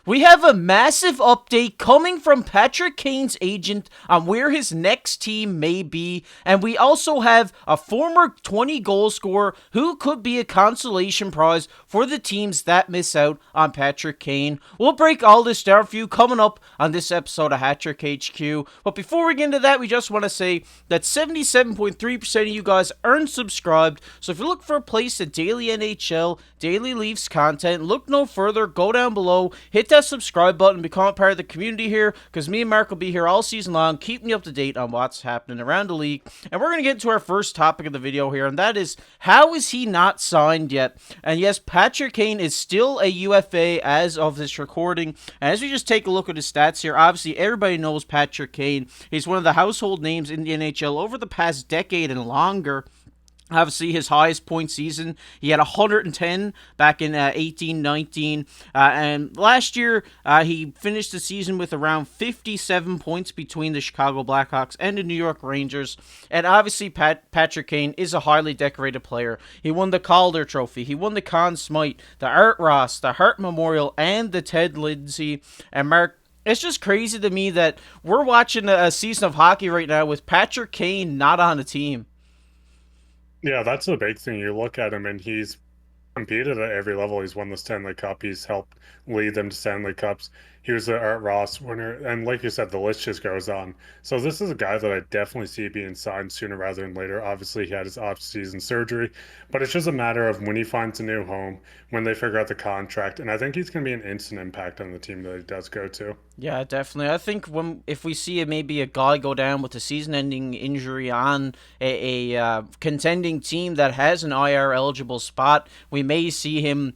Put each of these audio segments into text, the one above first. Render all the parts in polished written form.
We have a massive update coming from Patrick Kane's agent on where his next team may be, and we also have a former 20 goal scorer who could be a consolation prize for the teams that miss out on Patrick Kane. We'll break all this down for you coming up on this episode of Hattrick HQ. But before we get into that, we just want to say that 77.3% of you guys aren't subscribed, so if you look for a place to daily NHL, daily Leafs content, look no further, go down below, hit that subscribe button, become a part of the community here, because me and Mark will be here all season long, keeping you up to date on what's happening around the league. And we're going to get into our first topic of the video here, and that is, how is he not signed yet? And yes, Patrick Kane is still a UFA as of this recording, and as we just take a look at his stats here, obviously everybody knows Patrick Kane. He's one of the household names in the NHL over the past decade and longer. Obviously, his highest point season, he had 110 back in 18-19. And last year, he finished the season with around 57 points between the Chicago Blackhawks and the New York Rangers. And obviously, Patrick Kane is a highly decorated player. He won the Calder Trophy. He won the Conn Smythe, the Art Ross, the Hart Memorial, and the Ted Lindsay. And Mark, it's just crazy to me that we're watching a season of hockey right now with Patrick Kane not on the team. Yeah, that's the big thing. You look at him and he's competed at every level. He's won the Stanley Cup. He's helped lead them to Stanley Cups. He was the Art Ross winner. And like you said, the list just goes on. So this is a guy that I definitely see being signed sooner rather than later. Obviously, he had his off-season surgery, but it's just a matter of when he finds a new home, when they figure out the contract. And I think he's going to be an instant impact on the team that he does go to. Yeah, definitely. I think if we see maybe a guy go down with a season-ending injury on a contending team that has an IR eligible spot, we may see him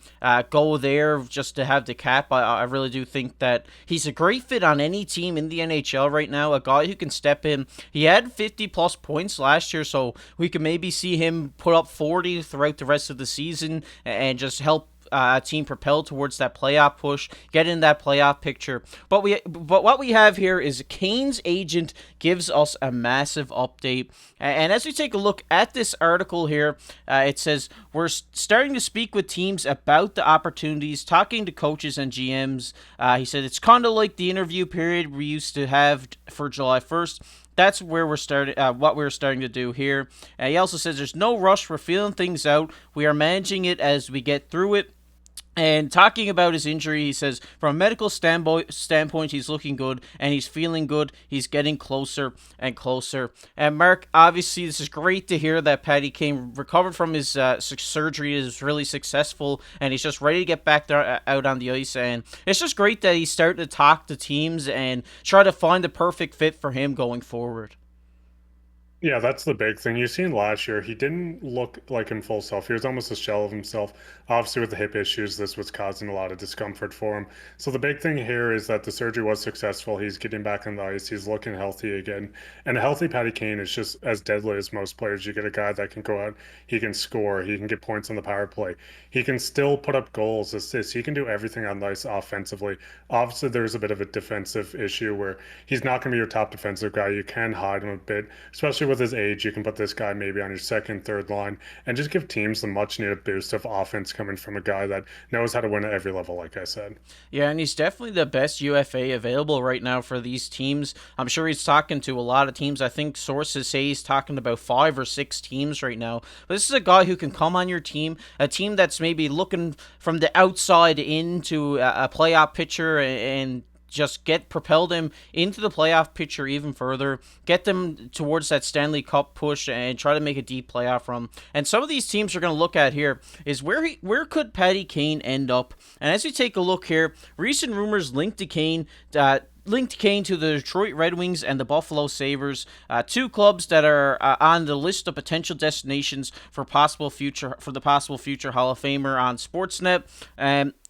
go there just to have the cap. I really do think that he's a great fit on any team in the NHL right now. A guy who can step in. He had 50 plus points last year, so we could maybe see him put up 40 throughout the rest of the season and just help a team propel towards that playoff push, get in that playoff picture. But what we have here is Kane's agent gives us a massive update. And as we take a look at this article here, it says we're starting to speak with teams about the opportunities, talking to coaches and GMs. He said it's kind of like the interview period we used to have for July 1st. That's where we're starting. What we're starting to do here. He also says there's no rush. We're feeling things out. We are managing it as we get through it. And talking about his injury, he says, from a medical standpoint, he's looking good and he's feeling good. He's getting closer and closer. And Mark, obviously, this is great to hear that Patty Kane recovered from his surgery, is really successful, and he's just ready to get back there out on the ice. And it's just great that he's starting to talk to teams and try to find the perfect fit for him going forward. Yeah, that's the big thing. You seen last year, he didn't look like in full self. He was almost a shell of himself. Obviously, with the hip issues, this was causing a lot of discomfort for him. So the big thing here is that the surgery was successful. He's getting back on the ice. He's looking healthy again. And a healthy Patty Kane is just as deadly as most players. You get a guy that can go out, he can score, he can get points on the power play. He can still put up goals, assists. He can do everything on the ice offensively. Obviously, there's a bit of a defensive issue where he's not going to be your top defensive guy. You can hide him a bit, especially with his age. You can put this guy maybe on your second, third line and just give teams the much needed boost of offense coming from a guy that knows how to win at every level, like I said. Yeah, and he's definitely the best UFA available right now for these teams. I'm sure he's talking to a lot of teams. I think sources say he's talking to about 5 or 6 teams right now. But this is a guy who can come on your team, a team that's maybe looking from the outside into a playoff picture and just propel them into the playoff picture even further, get them towards that Stanley Cup push, and try to make a deep playoff run. And some of these teams we're going to look at here is where could Patty Kane end up? And as we take a look here, recent rumors linked Kane to the Detroit Red Wings and the Buffalo Sabres, 2 clubs that are on the list of potential destinations for the possible future Hall of Famer on Sportsnet.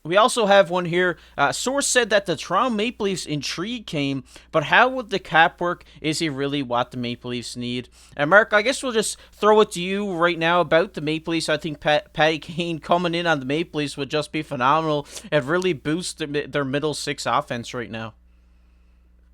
We also have one here. A source said that the Toronto Maple Leafs intrigue Kane, but how would the cap work? Is he really what the Maple Leafs need? And Mark, I guess we'll just throw it to you right now about the Maple Leafs. I think Patty Kane coming in on the Maple Leafs would just be phenomenal and really boost their middle 6 offense right now.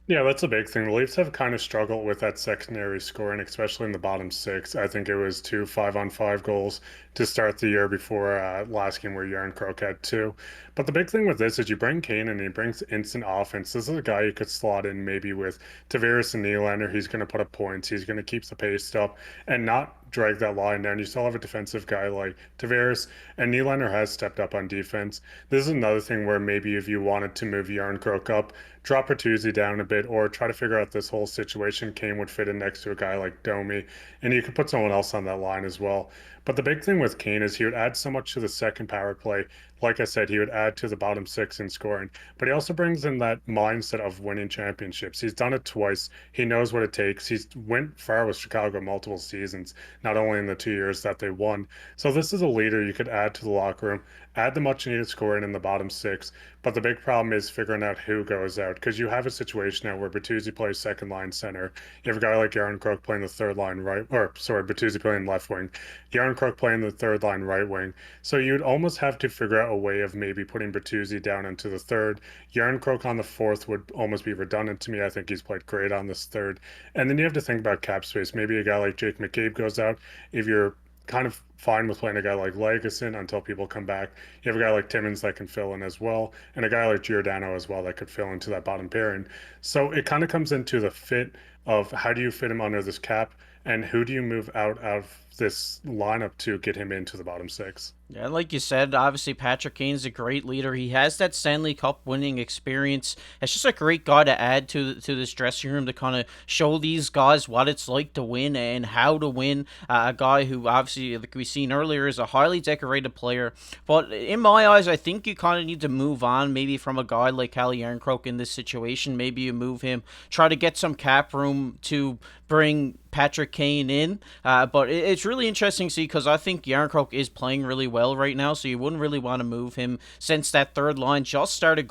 Yeah, that's a big thing. The Leafs have kind of struggled with that secondary scoring, especially in the bottom six. I think it was two 5-on-5 goals to start the year before last game where Yarn Croak had two. But the big thing with this is you bring Kane and he brings instant offense. This is a guy you could slot in maybe with Tavares and Nylander. He's going to put up points. He's going to keep the pace up and not drag that line down. You still have a defensive guy like Tavares, and Nylander has stepped up on defense. This is another thing where maybe if you wanted to move Yarn Croak up, drop Bertuzzi down a bit, or try to figure out this whole situation. Kane would fit in next to a guy like Domi, and you could put someone else on that line as well. But the big thing with Kane is he would add so much to the second power play. Like I said, he would add to the bottom six in scoring, but he also brings in that mindset of winning championships. He's done it twice. He knows what it takes. He's went far with Chicago multiple seasons, not only in the 2 years that they won. So this is a leader you could add to the locker room, add the much needed scoring in the bottom six. But the big problem is figuring out who goes out because you have a situation now where Bertuzzi plays second line center. You have a guy like Aaron Crook playing the third line right, or sorry, Bertuzzi playing left wing, Aaron Crook playing the third line right wing. So you'd almost have to figure out a way of maybe putting Bertuzzi down into the third. Yarn Croak on the fourth would almost be redundant to me. I think he's played great on this third. And then you have to think about cap space. Maybe a guy like Jake McCabe goes out. If you're kind of fine with playing a guy like Legason until people come back. You have a guy like Timmins that can fill in as well, and a guy like Giordano as well that could fill into that bottom pairing. So it kind of comes into the fit of how do you fit him under this cap, and who do you move out of this lineup to get him into the bottom six. Yeah, like you said, obviously Patrick Kane's a great leader. He has that Stanley Cup winning experience. It's just a great guy to add to this dressing room to kind of show these guys what it's like to win and how to win. A guy who obviously, like we seen earlier, is a highly decorated player. But in my eyes, I think you kind of need to move on, maybe from a guy like Calle Yarncroke in this situation. Maybe you move him, try to get some cap room to bring Patrick Kane in. But it's really interesting to see because I think Yarncroke is playing really well right now, so you wouldn't really want to move him since that third line just started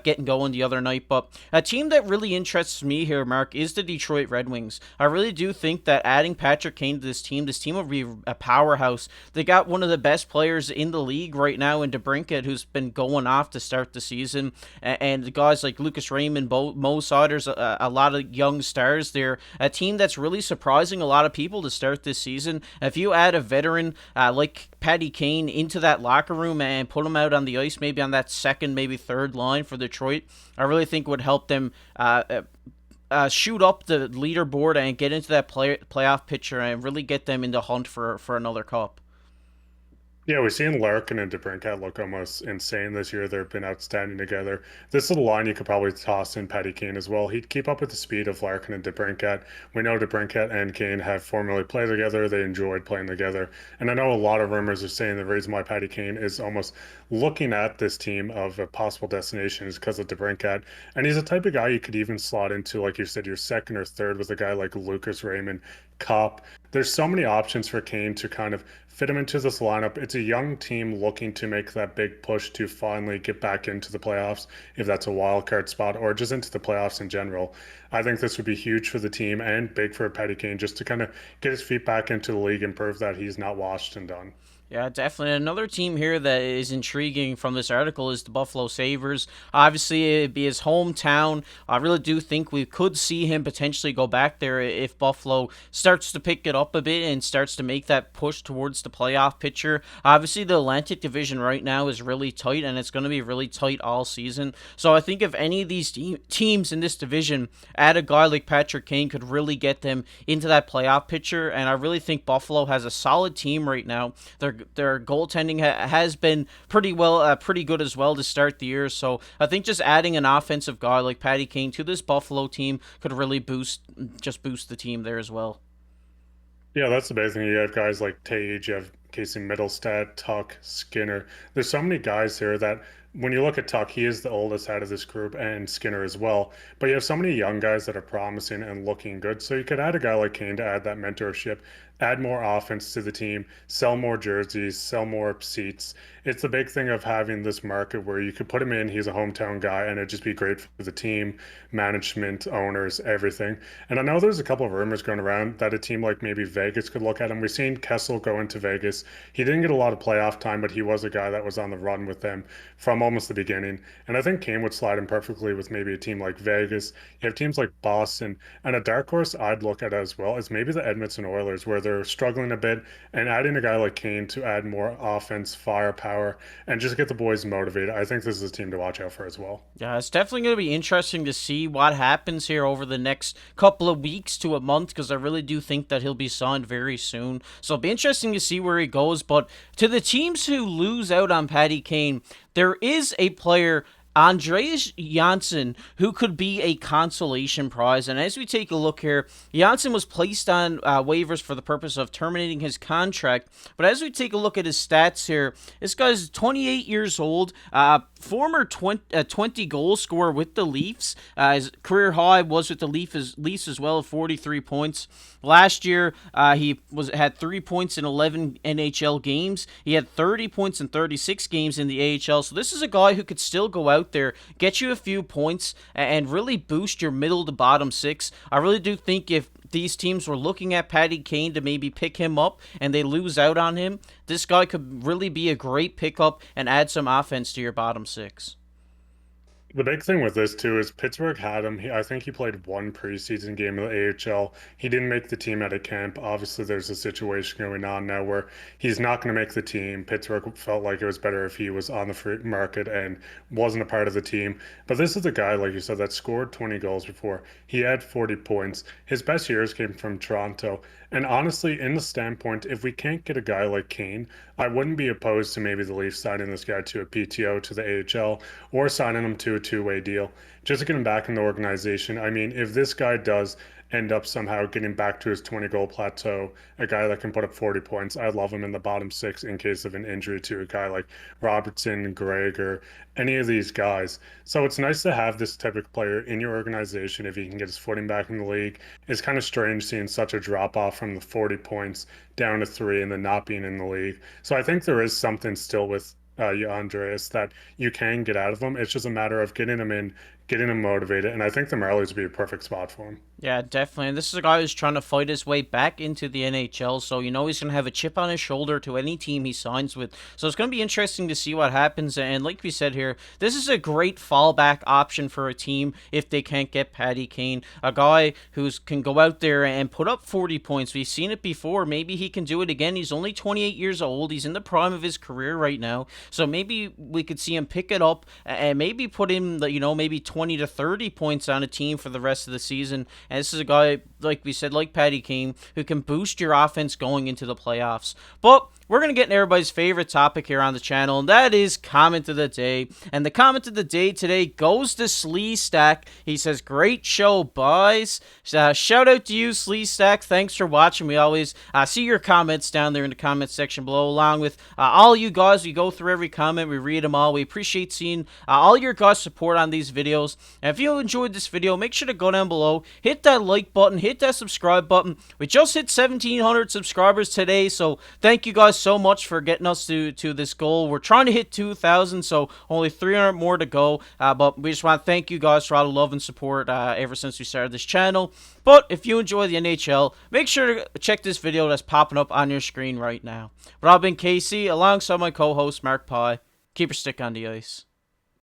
getting going the other night. But a team that really interests me here, Mark, is the Detroit Red Wings. I really do think that adding Patrick Kane to this team will be a powerhouse. They got one of the best players in the league right now in DeBrincat, who's been going off to start the season, and the guys like Lucas Raymond, Mo Saunders, a lot of young stars. They're a team that's really surprising a lot of people to start this season. If you add a veteran like Patty Kane into that locker room and put him out on the ice, maybe on that second, maybe third line for Detroit, I really think would help them shoot up the leaderboard and get into that playoff picture and really get them in the hunt for another cup. Yeah, we've seen Larkin and DeBrincat look almost insane this year. They've been outstanding together. This is a line you could probably toss in Patty Kane as well. He'd keep up with the speed of Larkin and DeBrincat. We know DeBrincat and Kane have formerly played together. They enjoyed playing together. And I know a lot of rumors are saying the reason why Patty Kane is almost looking at this team of a possible destination is because of DeBrincat. And he's the type of guy you could even slot into, like you said, your second or third with a guy like Lucas Raymond, Cop. There's so many options for Kane to kind of fit him into this lineup. It's a young team looking to make that big push to finally get back into the playoffs, if that's a wild card spot or just into the playoffs in general. I think this would be huge for the team and big for Patty Kane just to kind of get his feet back into the league and prove that he's not washed and done. Yeah, definitely. Another team here that is intriguing from this article is the Buffalo Sabres. Obviously, it'd be his hometown. I really do think we could see him potentially go back there if Buffalo starts to pick it up a bit and starts to make that push towards the playoff picture. Obviously, the Atlantic Division right now is really tight, and it's going to be really tight all season. So I think if any of these teams in this division add a guy like Patrick Kane, could really get them into that playoff picture. And I really think Buffalo has a solid team right now. Their goaltending has been pretty good as well to start the year. So I think just adding an offensive guy like Patty Kane to this Buffalo team could really boost the team there as well. Yeah, that's the big thing. You have guys like Tage, you have Casey Middlestat, Tuck, Skinner. There's so many guys here that when you look at Tuck, he is the oldest out of this group, and Skinner as well. But you have so many young guys that are promising and looking good. So you could add a guy like Kane to add that mentorship, add more offense to the team, sell more jerseys, sell more seats. It's the big thing of having this market where you could put him in, he's a hometown guy, and it'd just be great for the team, management, owners, everything. And I know there's a couple of rumors going around that a team like maybe Vegas could look at him. We've seen Kessel go into Vegas. He didn't get a lot of playoff time, but he was a guy that was on the run with them from from almost the beginning. And I think Kane would slide in perfectly with maybe a team like Vegas. You have teams like Boston. And a dark horse I'd look at as well is maybe the Edmonton Oilers, where they're struggling a bit, and adding a guy like Kane to add more offense, firepower, and just get the boys motivated. I think this is a team to watch out for as well. Yeah, it's definitely going to be interesting to see what happens here over the next couple of weeks to a month, because I really do think that he'll be signed very soon. So it'll be interesting to see where he goes. But to the teams who lose out on Patty Kane, there is a player, Andreas Johnsson, who could be a consolation prize. And as we take a look here, Johnsson was placed on waivers for the purpose of terminating his contract. But as we take a look at his stats here, this guy's 28 years old, former 20 goal scorer with the Leafs. His career high was with the Leafs as well, 43 points. Last year, he had 3 points in 11 NHL games. He had 30 points in 36 games in the AHL. So this is a guy who could still go out there, get you a few points, and really boost your middle to bottom six. I really do think if these teams were looking at Patty Kane to maybe pick him up and they lose out on him, this guy could really be a great pickup and add some offense to your bottom six. The big thing with this too is Pittsburgh had him. I think he played one preseason game of the AHL. He didn't make the team at a camp. Obviously, there's a situation going on now where he's not going to make the team. Pittsburgh felt like it was better if he was on the free market and wasn't a part of the team. But this is a guy, like you said, that scored 20 goals before. He had 40 points. His best years came from Toronto. And honestly, in the standpoint, if we can't get a guy like Kane, I wouldn't be opposed to maybe the Leafs signing this guy to a PTO to the AHL or signing him to a two-way deal just to get him back in the organization. I mean, if this guy does end up somehow getting back to his 20 goal plateau, a guy that can put up 40 points, I'd love him in the bottom six in case of an injury to a guy like Robertson, Gregg, or any of these guys. So it's nice to have this type of player in your organization if he can get his footing back in the league. It's kind of strange seeing such a drop off from the 40 points down to 3 and then not being in the league. So I think there is something still with Andreas that you can get out of him. It's just a matter of getting him in, getting him motivated, and I think the Marlies would be a perfect spot for him. Yeah, definitely. And this is a guy who's trying to fight his way back into the NHL, so you know he's going to have a chip on his shoulder to any team he signs with. So it's going to be interesting to see what happens. And like we said here, this is a great fallback option for a team if they can't get Patty Kane, a guy who can go out there and put up 40 points. We've seen it before. Maybe he can do it again. He's only 28 years old. He's in the prime of his career right now. So maybe we could see him pick it up and maybe put him, maybe 20 to 30 points on a team for the rest of the season. And this is a guy, like we said, like Patty Kane, who can boost your offense going into the playoffs. But we're going to get into everybody's favorite topic here on the channel, and that is comment of the day. And the comment of the day today goes to Slee Stack. He says, great show, boys. Shout out to you, Slee Stack. Thanks for watching. We always see your comments down there in the comment section below, along with all you guys. We go through every comment. We read them all. We appreciate seeing all your guys' support on these videos. And if you enjoyed this video, make sure to go down below, hit that like button, hit that subscribe button. We just hit 1,700 subscribers today, so thank you guys so much for getting us to this goal. We're trying to hit 2,000, so only 300 more to go, but we just want to thank you guys for all the love and support ever since we started this channel. But if you enjoy the NHL, make sure to check this video that's popping up on your screen right now. But I've been KC alongside my co-host Mark Pye. Keep your stick on the ice.